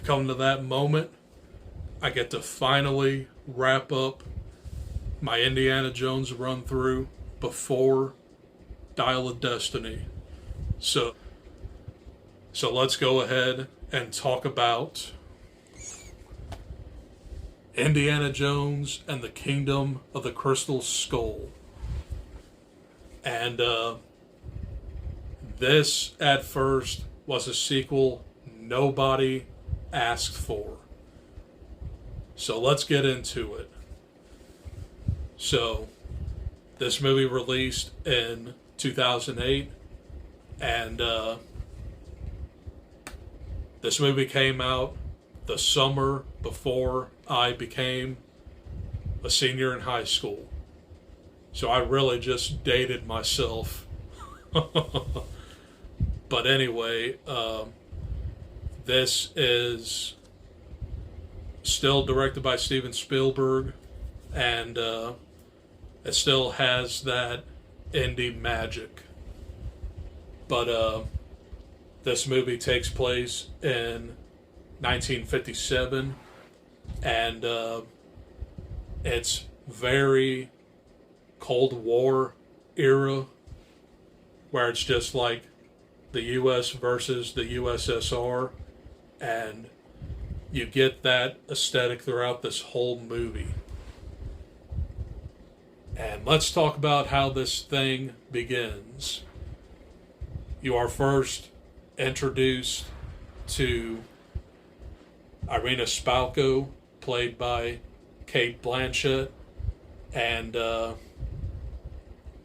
come to that moment, I get to finally wrap up my Indiana Jones run through before Dial of Destiny. So let's go ahead and talk about Indiana Jones and the Kingdom of the Crystal Skull. And this, at first, was a sequel nobody asked for. So let's get into it. So, this movie released in 2008, and this movie came out the summer before I became a senior in high school. So I really just dated myself. But anyway, this is still directed by Steven Spielberg, and it still has that indie magic. But this movie takes place in 1957, and it's very Cold War era, where it's just like the U.S. versus the USSR, and you get that aesthetic throughout this whole movie. And let's talk about how this thing begins. You are first introduced to Irina Spalko, played by Cate Blanchett, and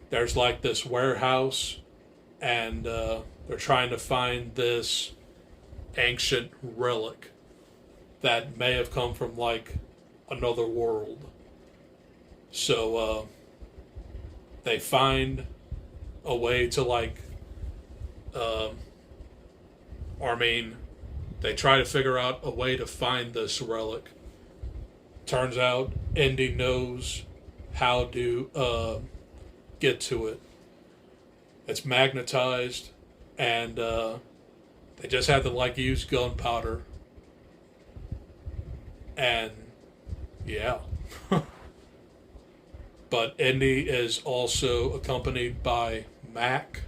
there's like this warehouse, and they're trying to find this ancient relic that may have come from like another world. So they find a way to like they try to figure out a way to find this relic. Turns out Indy knows how to get to it. It's magnetized, and they just have to like use gunpowder. And yeah. But Indy is also accompanied by Mac,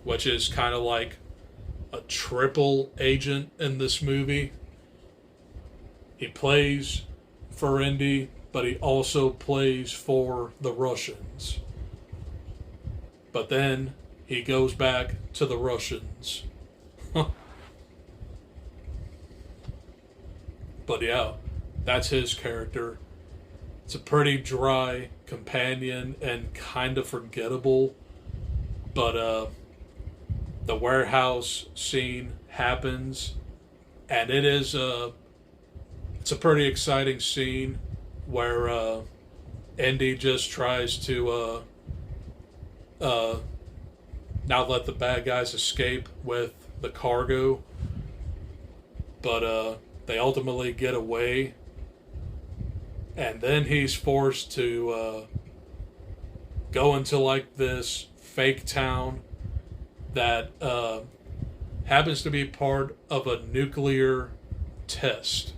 which is kind of like a triple agent in this movie. He plays for Indy, but he also plays for the Russians. But then he goes back to the Russians. But yeah, that's his character. It's a pretty dry companion and kind of forgettable. But the warehouse scene happens, and it's a pretty exciting scene where Indy just tries to not let the bad guys escape with the cargo, but they ultimately get away, and then he's forced to go into like this fake town that happens to be part of a nuclear test.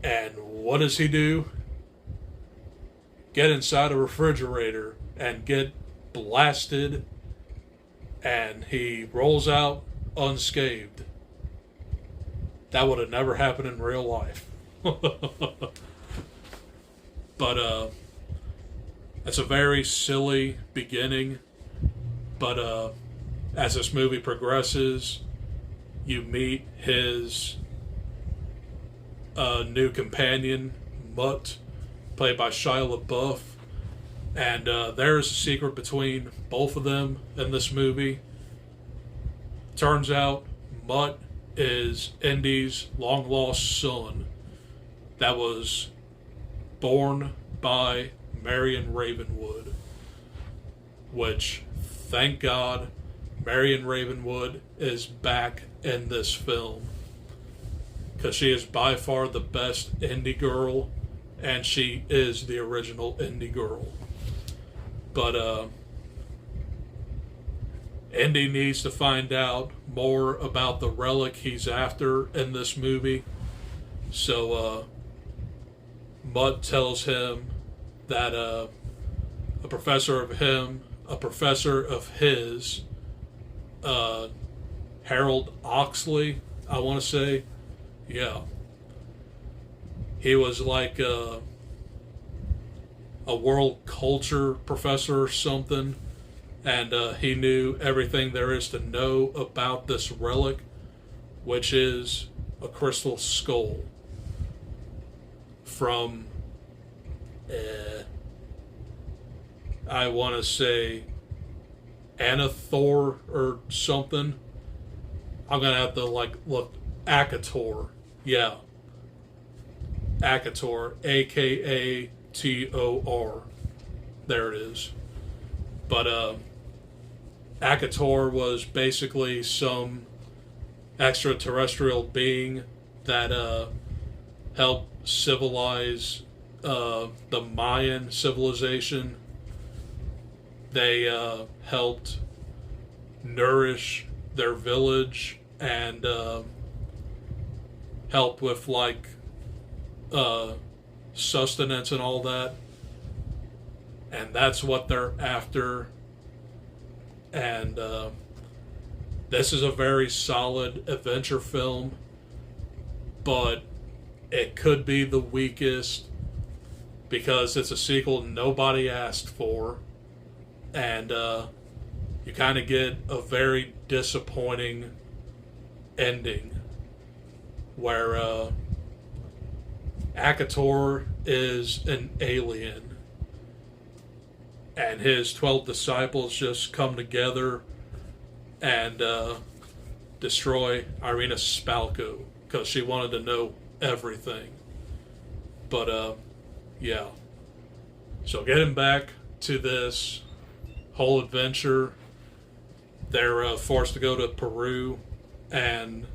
And what does he do? Get inside a refrigerator and get blasted, and he rolls out unscathed. That would have never happened in real life. But it's a very silly beginning. But as this movie progresses, you meet his new companion, Mutt, played by Shia LaBeouf. And there's a secret between both of them in this movie. Turns out Mutt is Indy's long-lost son that was born by Marion Ravenwood, which, thank God, Marion Ravenwood is back in this film, because she is by far the best Indy girl, and she is the original Indy girl. But Indy needs to find out more about the relic he's after in this movie. So Mutt tells him that a professor of his, Harold Oxley, I want to say, yeah, he was like a world culture professor or something, and he knew everything there is to know about this relic, which is a crystal skull from, I want to say, Anathor or something. I'm gonna have to look. Akator, yeah, Akator, Akator. There it is. But Akator was basically some extraterrestrial being that helped civilize the Mayan civilization. They helped nourish their village and help with sustenance and all that. And that's what they're after. And this is a very solid adventure film, but it could be the weakest because it's a sequel nobody asked for, and you kind of get a very disappointing ending where Akator is an alien and his 12 disciples just come together and destroy Irina Spalko because she wanted to know everything. But yeah, so getting back to this whole adventure, they're forced to go to Peru and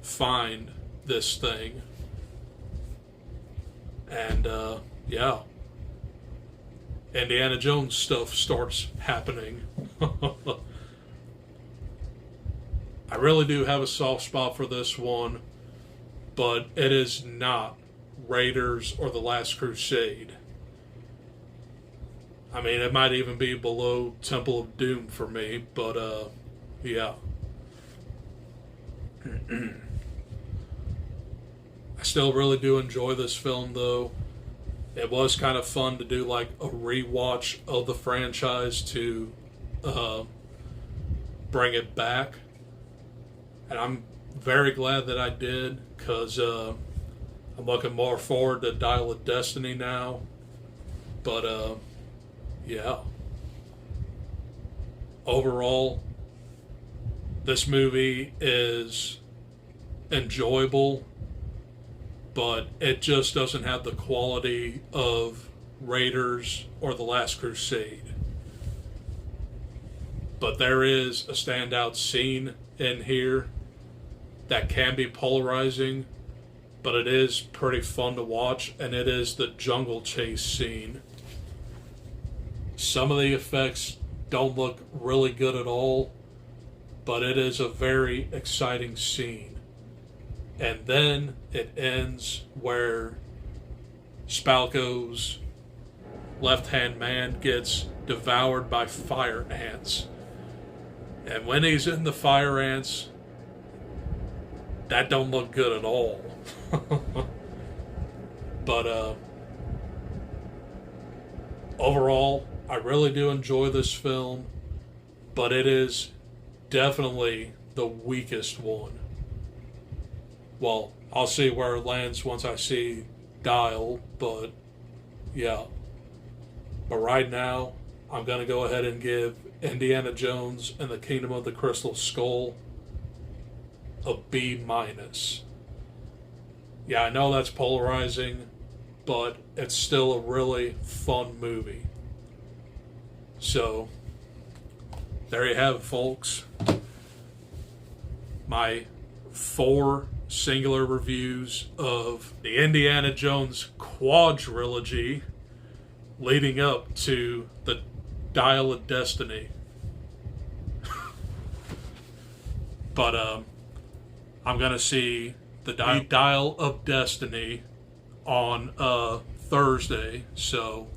find this thing. And yeah, Indiana Jones stuff starts happening. I really do have a soft spot for this one, but it is not Raiders or The Last Crusade. I mean, it might even be below Temple of Doom for me, but yeah. I still really do enjoy this film, though. It was kind of fun to do like a rewatch of the franchise to bring it back. And I'm very glad that I did, because I'm looking more forward to Dial of Destiny now. But yeah. Overall, this movie is enjoyable, but it just doesn't have the quality of Raiders or The Last Crusade. But there is a standout scene in here that can be polarizing, but it is pretty fun to watch, and it is the jungle chase scene. Some of the effects don't look really good at all, but it is a very exciting scene. And then it ends where Spalko's left-hand man gets devoured by fire ants. And when he's in the fire ants, that don't look good at all. But overall, I really do enjoy this film, but it is definitely the weakest one. Well, I'll see where it lands once I see Dial, but yeah. But right now, I'm going to go ahead and give Indiana Jones and the Kingdom of the Crystal Skull a B-. Yeah, I know that's polarizing, but it's still a really fun movie. So, there you have it, folks. My 4 singular reviews of the Indiana Jones quadrilogy leading up to the Dial of Destiny. But I'm gonna see the Dial of Destiny on Thursday, so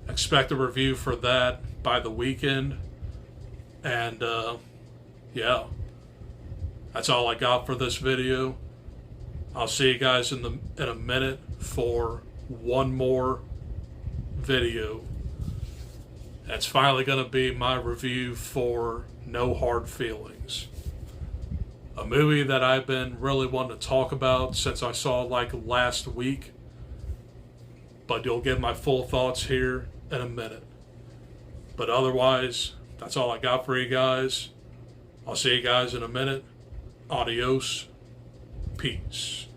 expect a review for that by the weekend. And yeah, that's all I got for this video. I'll see you guys in a minute for one more video. That's finally going to be my review for No Hard Feelings, a movie that I've been really wanting to talk about since I saw it like last week. But you'll get my full thoughts here in a minute. But otherwise, that's all I got for you guys. I'll see you guys in a minute. Adios. Peace.